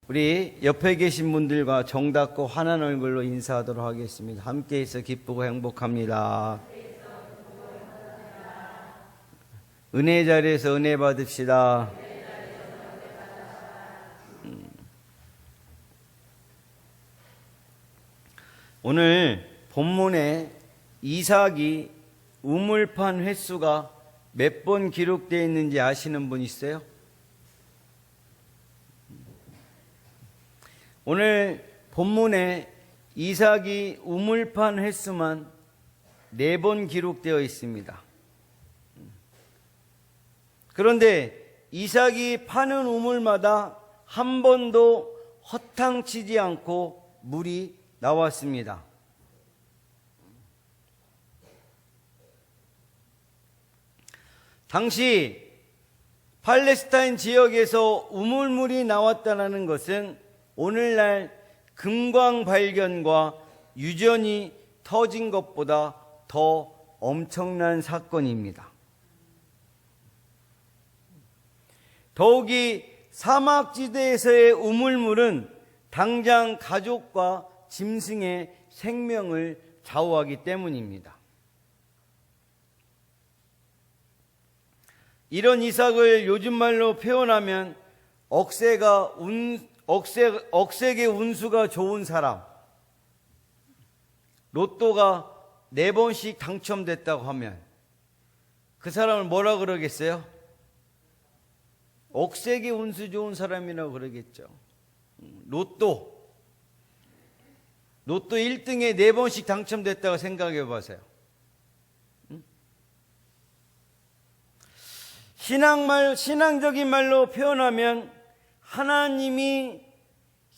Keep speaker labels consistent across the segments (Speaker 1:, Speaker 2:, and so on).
Speaker 1: 우리 옆에 계신 분들과 정답고 환한 얼굴로 인사하도록 하겠습니다. 함께해서 기쁘고 행복합니다. 은혜 자리에서 은혜 받읍시다. 오늘 본문에 이삭이 우물판 횟수가 몇 번 기록되어 있는지 아시는 분 있어요? 오늘 본문에 이삭이 우물판 횟수만 4번 기록되어 있습니다. 그런데 이삭이 파는 우물마다 한 번도 허탕치지 않고 물이 나왔습니다. 당시 팔레스타인 지역에서 우물물이 나왔다는 것은 오늘날 금광 발견과 유전이 터진 것보다 더 엄청난 사건입니다. 더욱이 사막지대에서의 우물물은 당장 가족과 짐승의 생명을 좌우하기 때문입니다. 이런 이삭을 요즘 말로 표현하면 억세게 운수가 좋은 사람, 로또가 4번씩 당첨됐다고 하면 그 사람을 뭐라 그러겠어요? 억세게 운수 좋은 사람이라고 그러겠죠. 로또 1등에 4번씩 당첨됐다고 생각해 보세요. 신앙적인 말로 표현하면 하나님이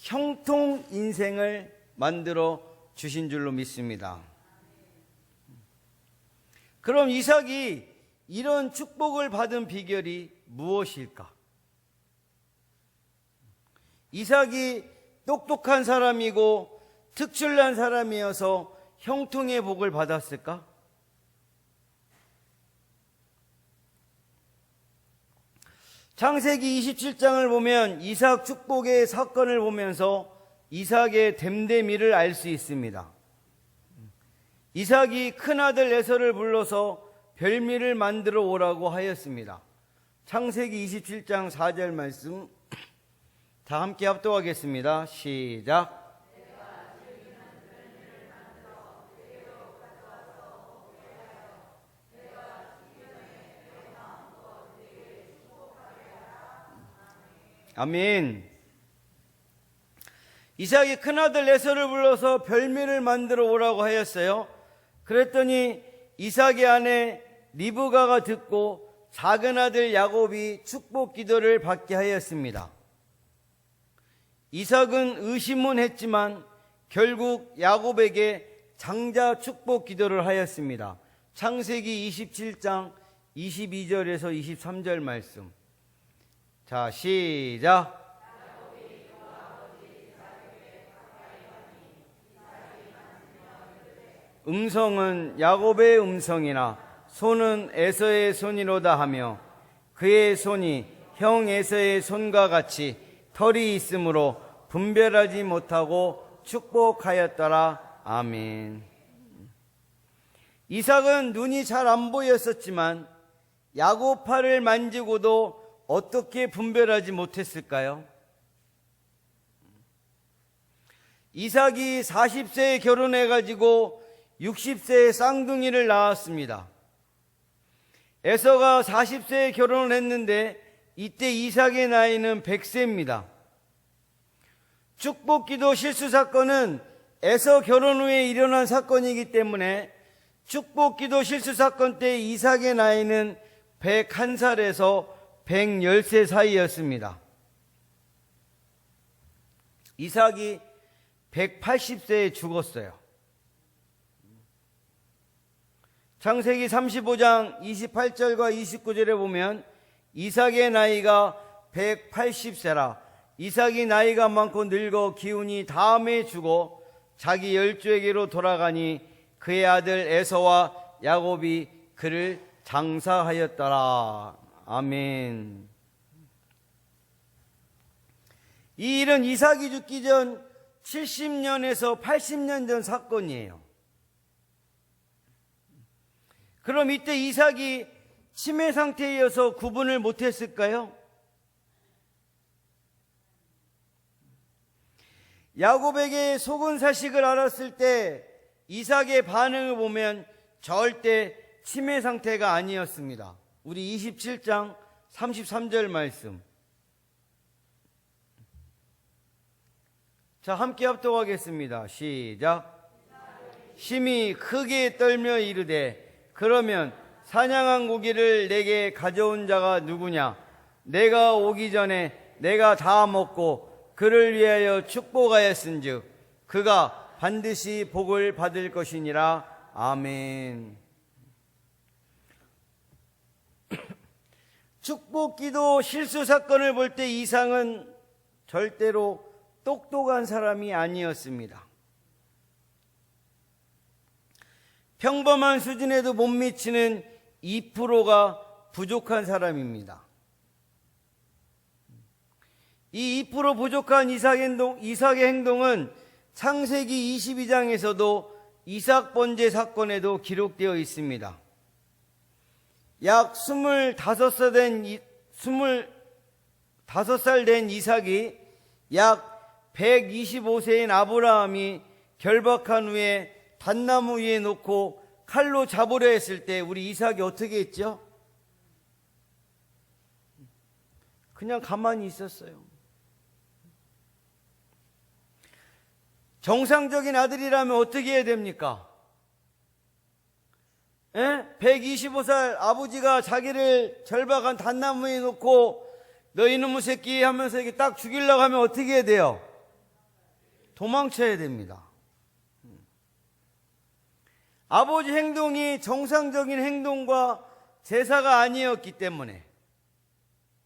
Speaker 1: 형통 인생을 만들어 주신 줄로 믿습니다. 그럼 이삭이 이런 축복을 받은 비결이 무엇일까? 이삭이 똑똑한 사람이고 특출난 사람이어서 형통의 복을 받았을까? 창세기 27장을 보면 이삭 축복의 사건을 보면서 이삭의 됨됨이를 알 수 있습니다. 이삭이 큰아들 에서를 불러서 별미를 만들어 오라고 하였습니다. 창세기 27장 4절 말씀 다 함께 합독하겠습니다. 시작. 아멘. 이삭이 큰아들 에서를 불러서 별미를 만들어 오라고 하였어요. 그랬더니 이삭의 아내 리브가가 듣고 작은 아들 야곱이 축복 기도를 받게 하였습니다. 이삭은 의심은 했지만 결국 야곱에게 장자 축복 기도를 하였습니다. 창세기 27장 22절에서 23절 말씀. 자, 시작. 음성은 야곱의 음성이나 손은 에서의 손이로다 하며 그의 손이 형 에서의 손과 같이 털이 있으므로 분별하지 못하고 축복하였더라. 아멘. 이삭은 눈이 잘 안 보였었지만 야곱 팔을 만지고도 어떻게 분별하지 못했을까요? 이삭이 40세에 결혼해가지고 60세에 쌍둥이를 낳았습니다. 에서가 40세에 결혼을 했는데 이때 이삭의 나이는 100세입니다. 축복기도 실수 사건은 에서 결혼 후에 일어난 사건이기 때문에 축복기도 실수 사건 때 이삭의 나이는 101살에서 110세 사이였습니다. 이삭이 180세에 죽었어요. 창세기 35장 28절과 29절에 보면 이삭의 나이가 180세라 이삭이 나이가 많고 늙어 기운이 다음에 죽어 자기 열조에게로 돌아가니 그의 아들 에서와 야곱이 그를 장사하였더라. 아멘. 이 일은 이삭이 죽기 전 70년에서 80년 전 사건이에요. 그럼 이때 이삭이 치매 상태이어서 구분을 못했을까요? 야곱에게 속은 사실을 알았을 때 이삭의 반응을 보면 절대 치매 상태가 아니었습니다. 우리 27장 33절 말씀. 자, 함께 합독하겠습니다. 시작. 심히 크게 떨며 이르되 그러면 사냥한 고기를 내게 가져온 자가 누구냐? 내가 오기 전에 내가 다 먹고 그를 위하여 축복하였은즉 그가 반드시 복을 받을 것이니라. 아멘. 축복기도 실수 사건을 볼 때 이삭은 절대로 똑똑한 사람이 아니었습니다. 평범한 수준에도 못 미치는 2%가 부족한 사람입니다. 이 2% 부족한 이삭의 행동은 창세기 22장에서도 이삭 번제 사건에도 기록되어 있습니다. 약 25살 된 이삭이 약 125세인 아브라함이 결박한 후에 잣나무 위에 놓고 칼로 잡으려 했을 때 우리 이삭이 어떻게 했죠? 그냥 가만히 있었어요. 정상적인 아들이라면 어떻게 해야 됩니까? 125살 아버지가 자기를 절박한 잣나무에 놓고 너 이놈의 새끼 하면서 이렇게 딱 죽이려고 하면 어떻게 해야 돼요? 도망쳐야 됩니다. 아버지 행동이 정상적인 행동과 제사가 아니었기 때문에.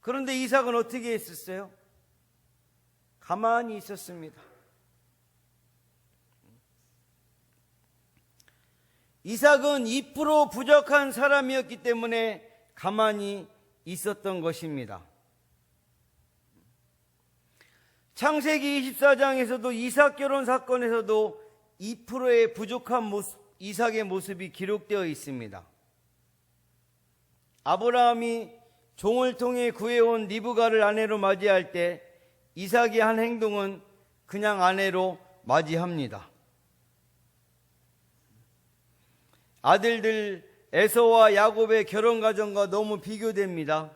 Speaker 1: 그런데 이삭은 어떻게 했었어요? 가만히 있었습니다. 이삭은 2% 부족한 사람이었기 때문에 가만히 있었던 것입니다. 창세기 24장에서도 이삭 결혼 사건에서도 2%의 부족한 이삭의 모습이 기록되어 있습니다. 아브라함이 종을 통해 구해온 리브가를 아내로 맞이할 때 이삭이 한 행동은 그냥 아내로 맞이합니다. 아들들 에서와 야곱의 결혼 과정과 너무 비교됩니다.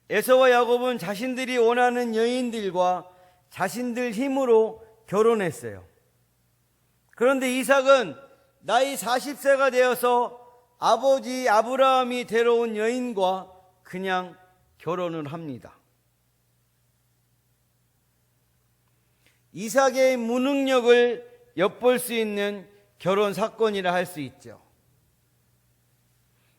Speaker 1: 에서와 야곱은 자신들이 원하는 여인들과 자신들 힘으로 결혼했어요. 그런데 이삭은 나이 40세가 되어서 아버지 아브라함이 데려온 여인과 그냥 결혼을 합니다. 이삭의 무능력을 엿볼 수 있는 결혼 사건이라 할 수 있죠.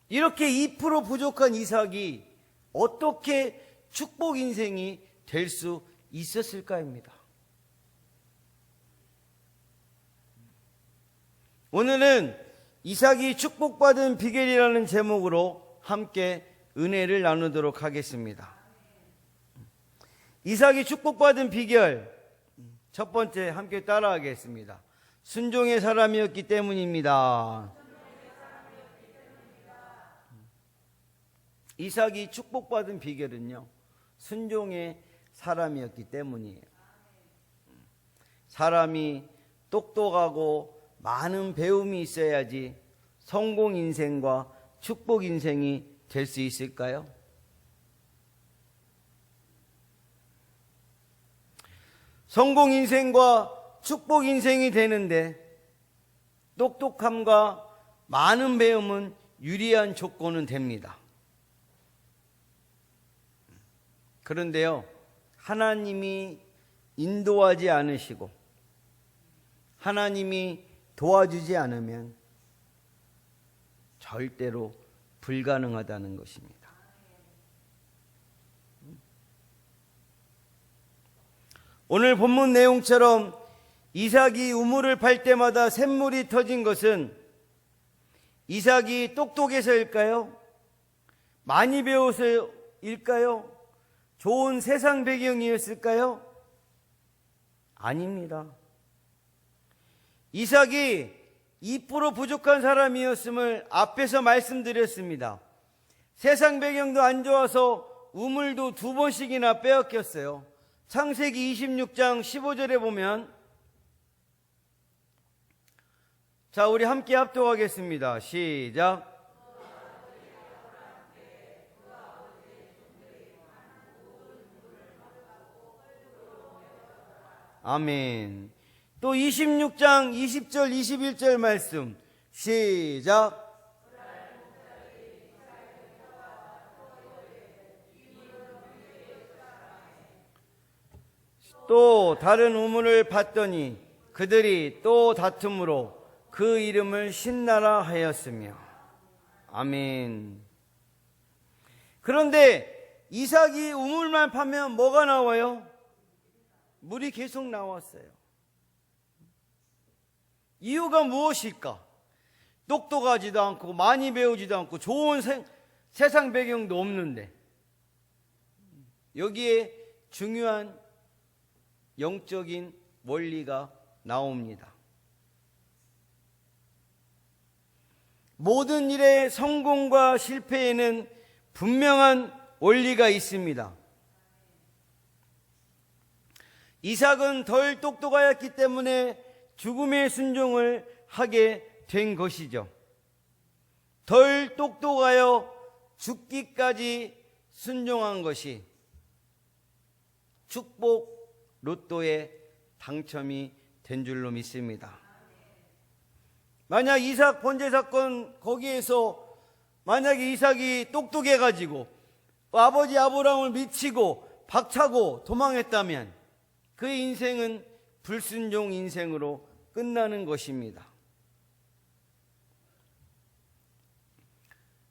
Speaker 1: 이렇게 2% 부족한 이삭이 어떻게 축복 인생이 될 수 있었을까입니다. 오늘은 이삭이 축복받은 비결이라는 제목으로 함께 은혜를 나누도록 하겠습니다. 이삭이 축복받은 비결, 첫 번째 함께 따라하겠습니다. 순종의 사람이었기 때문입니다. 이삭이 축복받은 비결은요, 순종의 사람이었기 때문이에요. 사람이 똑똑하고 많은 배움이 있어야지 성공 인생과 축복 인생이 될 수 있을까요? 성공 인생과 축복 인생이 되는데 똑똑함과 많은 배움은 유리한 조건은 됩니다. 그런데요, 하나님이 인도하지 않으시고 하나님이 도와주지 않으면 절대로 불가능하다는 것입니다. 오늘 본문 내용처럼 이삭이 우물을 팔 때마다 샘물이 터진 것은 이삭이 똑똑해서일까요? 많이 배워서일까요? 좋은 세상 배경이었을까요? 아닙니다. 이삭이 2% 부족한 사람이었음을 앞에서 말씀드렸습니다. 세상 배경도 안 좋아서 우물도 2번씩이나 빼앗겼어요. 창세기 26장 15절에 보면, 자, 우리 함께 합독하겠습니다. 시작. 아멘. 또 26장 20절 21절 말씀 시작. 또 다른 우물을 봤더니 그들이 또 다툼으로 그 이름을 신나라 하였으며. 아멘. 그런데 이삭이 우물만 파면 뭐가 나와요? 물이 계속 나왔어요. 이유가 무엇일까? 똑똑하지도 않고 많이 배우지도 않고 좋은 세상 배경도 없는데 여기에 중요한 영적인 원리가 나옵니다. 모든 일의 성공과 실패에는 분명한 원리가 있습니다. 이삭은 덜 똑똑하였기 때문에 죽음의 순종을 하게 된 것이죠. 덜 똑똑하여 죽기까지 순종한 것이 축복 로또에 당첨이 된 줄로 믿습니다. 만약 이삭 번제 사건 거기에서 만약에 이삭이 똑똑해가지고 아버지 아브라함을 미치고 박차고 도망했다면 그의 인생은 불순종 인생으로 끝나는 것입니다.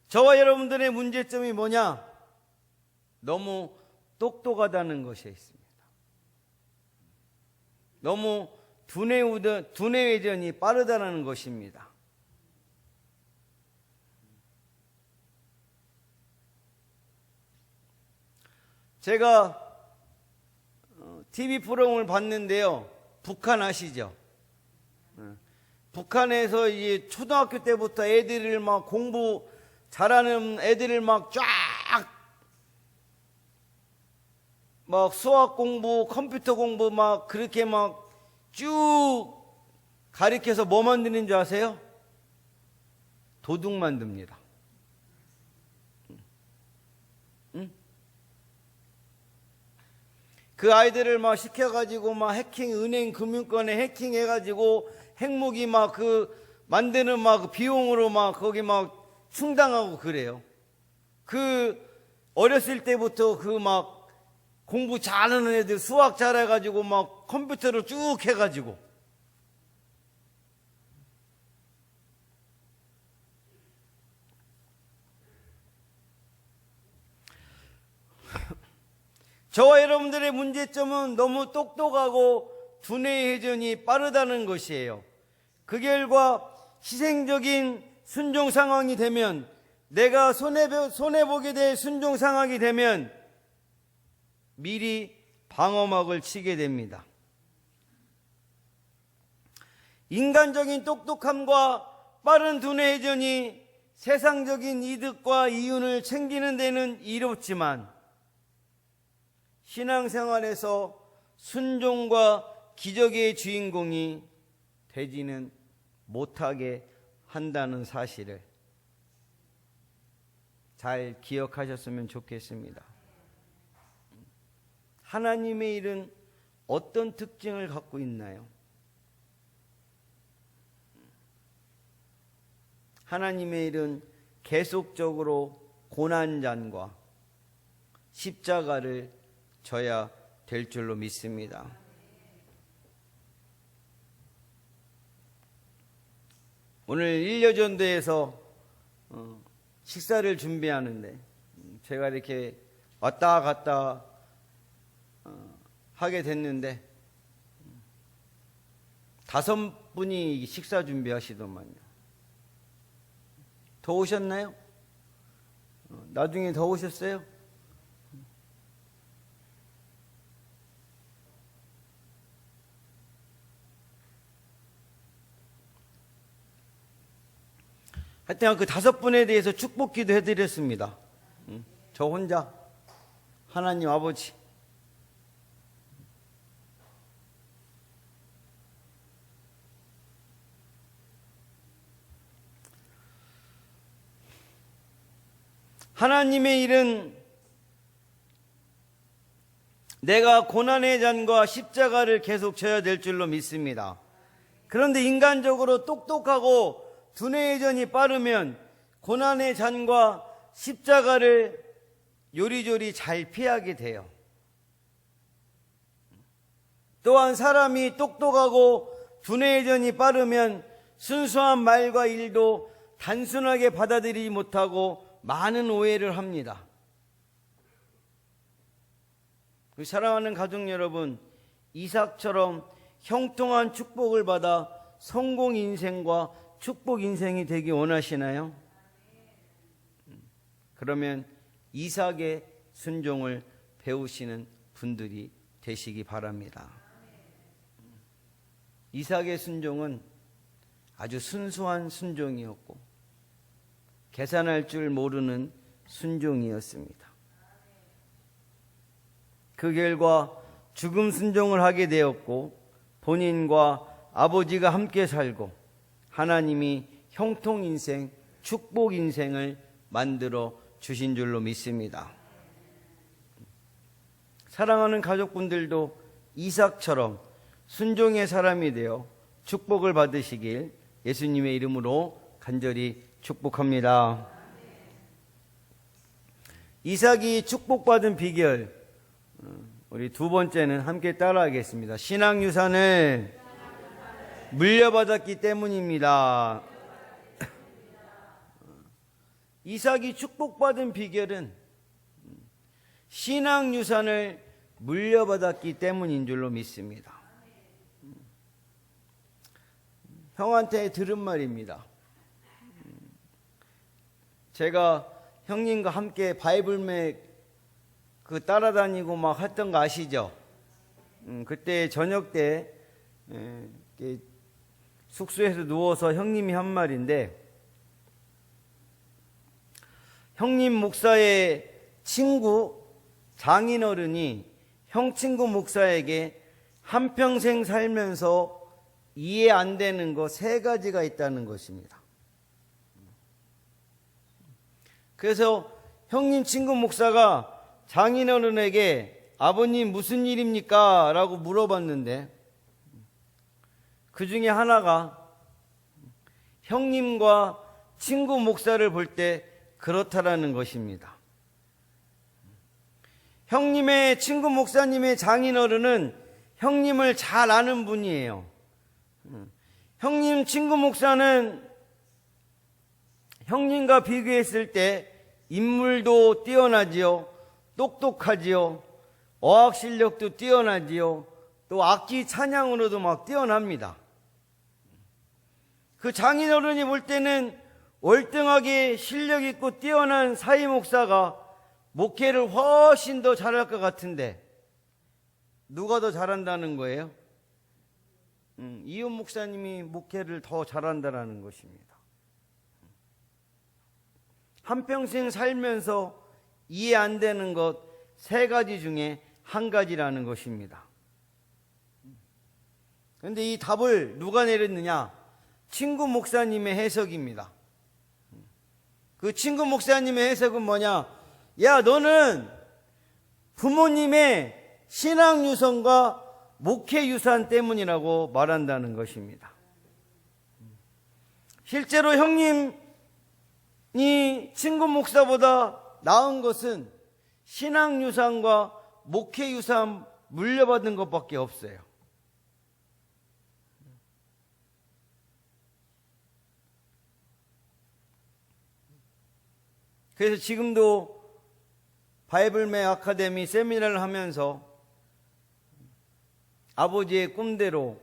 Speaker 1: 저와 여러분들의 문제점이 뭐냐? 너무 똑똑하다는 것에 있습니다. 너무 두뇌 회전이 빠르다는 것입니다. 제가 TV 프로그램을 봤는데요. 북한 아시죠? 북한에서 이제 초등학교 때부터 애들을 막 공부 잘하는 애들을 막 수학 공부, 컴퓨터 공부 막 그렇게 막 쭉 가르쳐서 뭐 만드는 줄 아세요? 도둑 만듭니다. 그 아이들을 막 시켜가지고 막 해킹, 은행 금융권에 해킹해가지고 핵무기 막 만드는 막 비용으로 막 거기 막 충당하고 그래요. 어렸을 때부터 막 공부 잘하는 애들 수학 잘해가지고 막 컴퓨터를 쭉 해가지고 저와 여러분들의 문제점은 너무 똑똑하고 두뇌 회전이 빠르다는 것이에요. 그 결과 희생적인 순종 상황이 되면 내가 손해보게 될 순종 상황이 되면 미리 방어막을 치게 됩니다. 인간적인 똑똑함과 빠른 두뇌 회전이 세상적인 이득과 이윤을 챙기는 데는 이롭지만 신앙생활에서 순종과 기적의 주인공이 되지는 못하게 한다는 사실을 잘 기억하셨으면 좋겠습니다. 하나님의 일은 어떤 특징을 갖고 있나요? 하나님의 일은 계속적으로 고난잔과 십자가를 져야 될 줄로 믿습니다. 오늘 일여전도에서 식사를 준비하는데 제가 이렇게 왔다 갔다 하게 됐는데 5분이 식사 준비하시더만요. 더 오셨나요? 나중에 더 오셨어요? 하여튼 그 5분에 대해서 축복 기도 해드렸습니다. 저 혼자. 하나님 아버지, 하나님의 일은 내가 고난의 잔과 십자가를 계속 져야 될 줄로 믿습니다. 그런데 인간적으로 똑똑하고 두뇌 회전이 빠르면 고난의 잔과 십자가를 요리조리 잘 피하게 돼요. 또한 사람이 똑똑하고 두뇌 회전이 빠르면 순수한 말과 일도 단순하게 받아들이지 못하고 많은 오해를 합니다. 사랑하는 가족 여러분, 이삭처럼 형통한 축복을 받아 성공 인생과 축복 인생이 되기 원하시나요? 그러면 이삭의 순종을 배우시는 분들이 되시기 바랍니다. 이삭의 순종은 아주 순수한 순종이었고 계산할 줄 모르는 순종이었습니다. 그 결과 죽음 순종을 하게 되었고 본인과 아버지가 함께 살고 하나님이 형통 인생, 축복 인생을 만들어 주신 줄로 믿습니다. 사랑하는 가족분들도 이삭처럼 순종의 사람이 되어 축복을 받으시길 예수님의 이름으로 간절히 축복합니다. 이삭이 축복받은 비결, 우리 두 번째는 함께 따라하겠습니다. 신앙 유산을 물려받았기 때문입니다. 이삭이 축복받은 비결은 신앙 유산을 물려받았기 때문인 줄로 믿습니다. 형한테 들은 말입니다. 제가 형님과 함께 바이블맥 따라다니고 막 했던 거 아시죠? 그때 저녁 때 숙소에서 누워서 형님이 한 말인데, 형님 목사의 친구 장인어른이 형 친구 목사에게 한평생 살면서 이해 안 되는 거 3가지가 있다는 것입니다. 그래서 형님 친구 목사가 장인어른에게 아버님 무슨 일입니까? 라고 물어봤는데 그 중에 하나가 형님과 친구 목사를 볼 때 그렇다라는 것입니다. 형님의 친구 목사님의 장인어른은 형님을 잘 아는 분이에요. 형님 친구 목사는 형님과 비교했을 때 인물도 뛰어나지요, 똑똑하지요, 어학 실력도 뛰어나지요, 또 악기 찬양으로도 막 뛰어납니다. 그 장인어른이 볼 때는 월등하게 실력 있고 뛰어난 사이 목사가 목회를 훨씬 더 잘할 것 같은데 누가 더 잘한다는 거예요? 이혼 목사님이 목회를 더 잘한다는 것입니다. 한평생 살면서 이해 안 되는 것 3가지 중에 1가지라는 것입니다. 그런데 이 답을 누가 내렸느냐? 친구 목사님의 해석입니다. 그 친구 목사님의 해석은 뭐냐? 야, 너는 부모님의 신앙 유산과 목회 유산 때문이라고 말한다는 것입니다. 실제로 형님이 친구 목사보다 나은 것은 신앙 유산과 목회 유산 물려받은 것밖에 없어요. 그래서 지금도 바이블맥 아카데미 세미나를 하면서 아버지의 꿈대로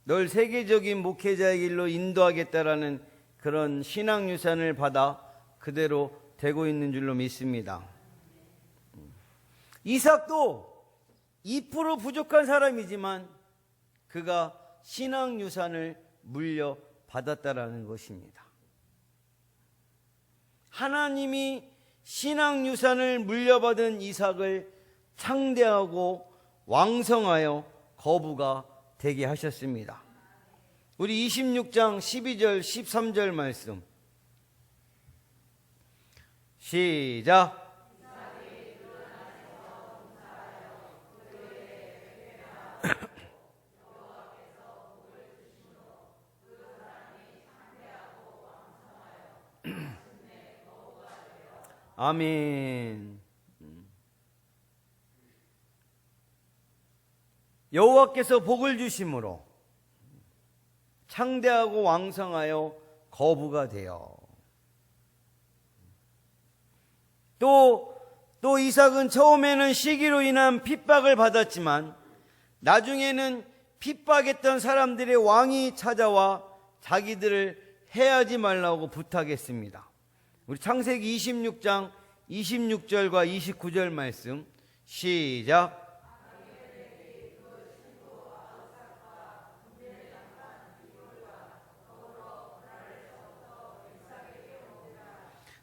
Speaker 1: 널 세계적인 목회자의 길로 인도하겠다라는 그런 신앙 유산을 받아 그대로 되고 있는 줄로 믿습니다. 이삭도 2% 부족한 사람이지만 그가 신앙 유산을 물려받았다라는 것입니다. 하나님이 신앙 유산을 물려받은 이삭을 창대하고 왕성하여 거부가 되게 하셨습니다. 우리 26장 12절 13절 말씀 시작. 아멘. 여호와께서 복을 주심으로 창대하고 왕성하여 거부가 되어. 또 이삭은 처음에는 시기로 인한 핍박을 받았지만 나중에는 핍박했던 사람들의 왕이 찾아와 자기들을 해하지 말라고 부탁했습니다. 우리 창세기 26장 26절과 29절 말씀 시작.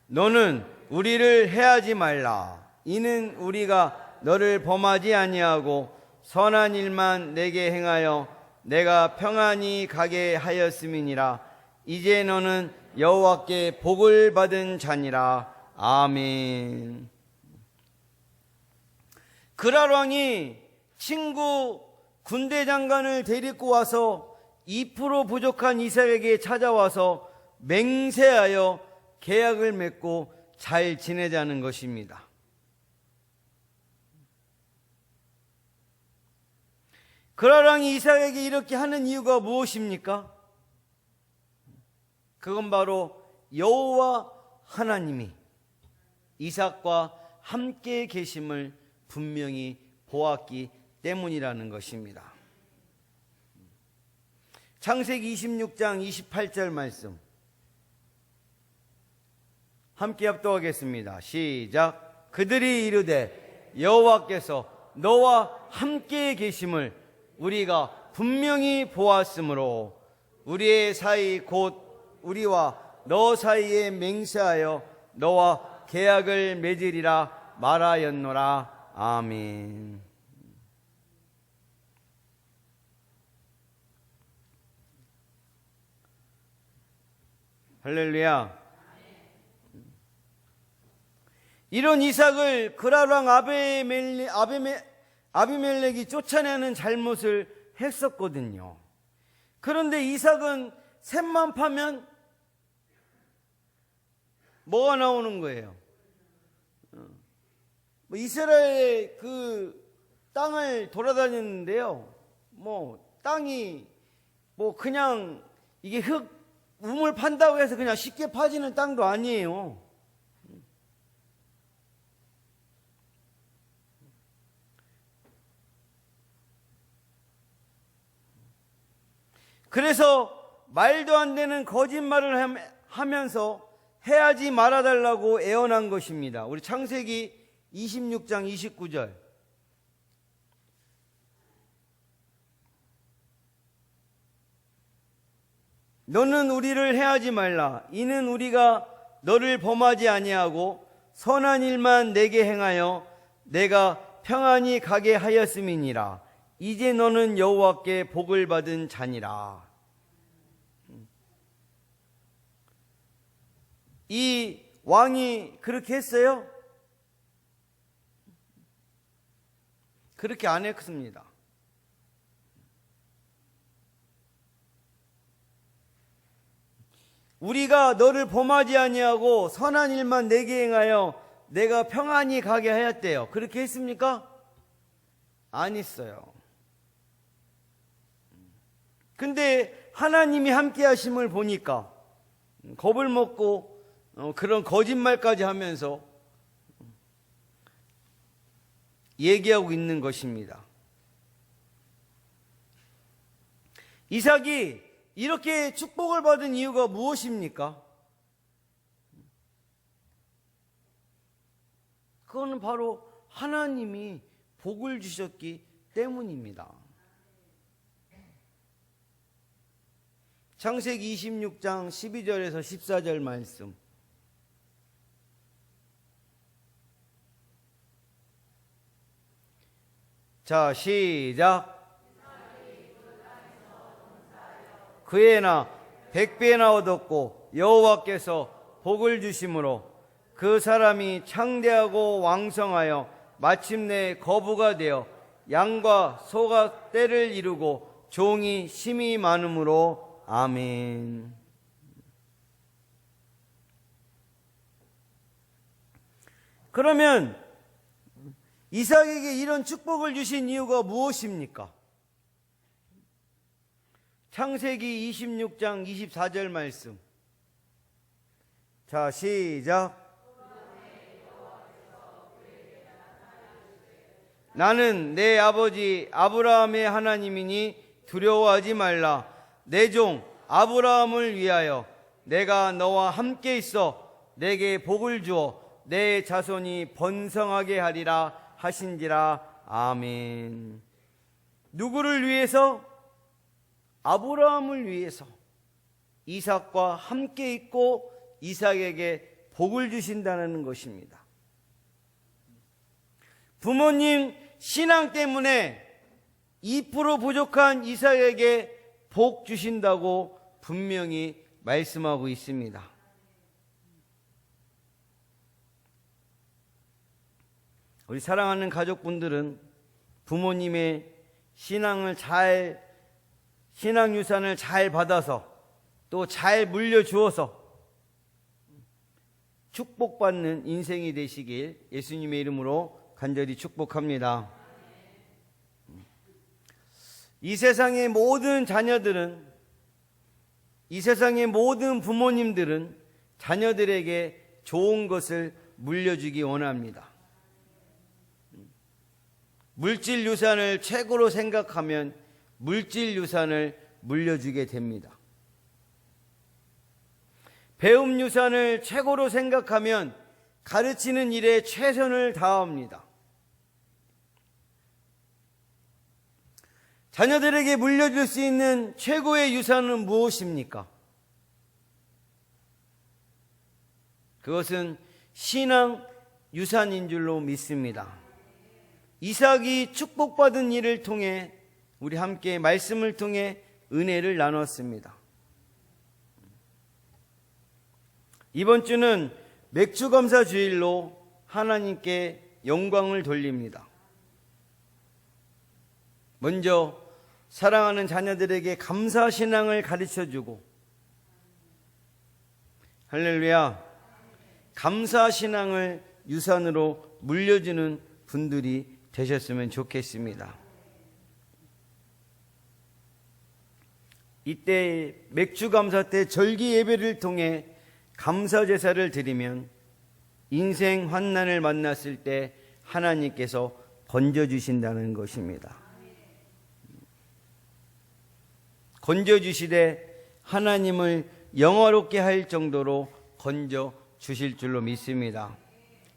Speaker 1: 너는 우리를 해하지 말라. 이는 우리가 너를 범하지 아니하고 선한 일만 내게 행하여 내가 평안히 가게 하였음이니라. 이제 너는 여호와께 복을 받은 자니라. 아멘. 그랄 왕이 친구 군대 장관을 데리고 와서 2% 부족한 이삭에게 찾아와서 맹세하여 계약을 맺고 잘 지내자는 것입니다. 그랄 왕이 이삭에게 이렇게 하는 이유가 무엇입니까? 그건 바로 여호와 하나님이 이삭과 함께 계심을 분명히 보았기 때문이라는 것입니다. 창세기 26장 28절 말씀 함께 합독하겠습니다. 시작. 그들이 이르되 여호와께서 너와 함께 계심을 우리가 분명히 보았으므로 우리의 사이 곧 우리와 너 사이에 맹세하여 너와 계약을 맺으리라 말하였노라. 아멘. 할렐루야. 이런 이삭을 그랄 왕 아비멜렉이 쫓아내는 잘못을 했었거든요. 그런데 이삭은 셋만 파면 뭐가 나오는 거예요? 이스라엘의 그 땅을 돌아다녔는데요. 땅이 그냥 이게 우물 판다고 해서 그냥 쉽게 파지는 땅도 아니에요. 그래서 말도 안 되는 거짓말을 하면서 해하지 말아달라고 애원한 것입니다. 우리 창세기 26장 29절 너는 우리를 해하지 말라. 이는 우리가 너를 범하지 아니하고 선한 일만 내게 행하여 내가 평안히 가게 하였음이니라. 이제 너는 여호와께 복을 받은 자니라. 이 왕이 그렇게 했어요? 그렇게 안 했습니다. 우리가 너를 범하지 아니하고 선한 일만 내게 행하여 내가 평안히 가게 하였대요. 그렇게 했습니까? 안 했어요. 근데 하나님이 함께 하심을 보니까 겁을 먹고 그런 거짓말까지 하면서 얘기하고 있는 것입니다. 이삭이 이렇게 축복을 받은 이유가 무엇입니까? 그거는 바로 하나님이 복을 주셨기 때문입니다. 창세기 26장 12절에서 14절 말씀 자, 시작. 그에나 100배나 얻었고 여호와께서 복을 주심으로 그 사람이 창대하고 왕성하여 마침내 거부가 되어 양과 소가 떼를 이루고 종이 심이 많음으로. 아멘. 그러면 이삭에게 이런 축복을 주신 이유가 무엇입니까? 창세기 26장 24절 말씀. 자, 시작. 나는 내 아버지 아브라함의 하나님이니 두려워하지 말라. 내 종 아브라함을 위하여 내가 너와 함께 있어 내게 복을 주어 내 자손이 번성하게 하리라 하신지라. 아멘. 누구를 위해서? 아브라함을 위해서 이삭과 함께 있고 이삭에게 복을 주신다는 것입니다. 부모님 신앙 때문에 2% 부족한 이삭에게 복 주신다고 분명히 말씀하고 있습니다. 우리 사랑하는 가족분들은 부모님의 신앙 유산을 잘 받아서 또 잘 물려주어서 축복받는 인생이 되시길 예수님의 이름으로 간절히 축복합니다. 이 세상의 모든 자녀들은, 이 세상의 모든 부모님들은 자녀들에게 좋은 것을 물려주기 원합니다. 물질 유산을 최고로 생각하면 물질 유산을 물려주게 됩니다. 배움 유산을 최고로 생각하면 가르치는 일에 최선을 다합니다. 자녀들에게 물려줄 수 있는 최고의 유산은 무엇입니까? 그것은 신앙 유산인 줄로 믿습니다. 이삭이 축복받은 일을 통해 우리 함께 말씀을 통해 은혜를 나눴습니다. 이번 주는 맥주감사 주일로 하나님께 영광을 돌립니다. 먼저 사랑하는 자녀들에게 감사 신앙을 가르쳐주고, 할렐루야, 감사 신앙을 유산으로 물려주는 분들이 되셨으면 좋겠습니다. 이때 맥주감사 때 절기 예배를 통해 감사 제사를 드리면 인생 환난을 만났을 때 하나님께서 건져주신다는 것입니다. 건져주시되 하나님을 영화롭게 할 정도로 건져주실 줄로 믿습니다.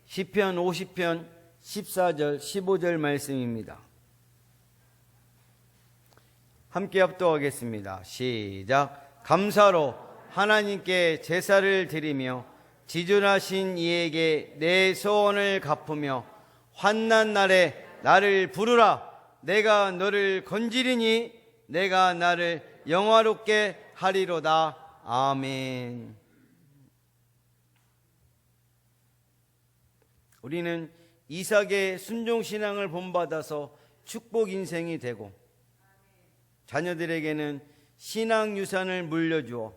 Speaker 1: 시편 50편 14절 15절 말씀입니다. 함께 합독하겠습니다. 시작. 감사로 하나님께 제사를 드리며 지존하신 이에게 내 소원을 갚으며 환난 날에 나를 부르라. 내가 너를 건지리니 내가 나를 영화롭게 하리로다. 아멘. 우리는 이삭의 순종신앙을 본받아서 축복 인생이 되고, 자녀들에게는 신앙 유산을 물려주어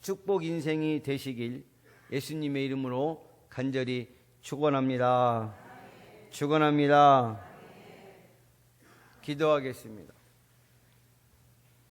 Speaker 1: 축복 인생이 되시길 예수님의 이름으로 간절히 축원합니다. 축원합니다. 기도하겠습니다.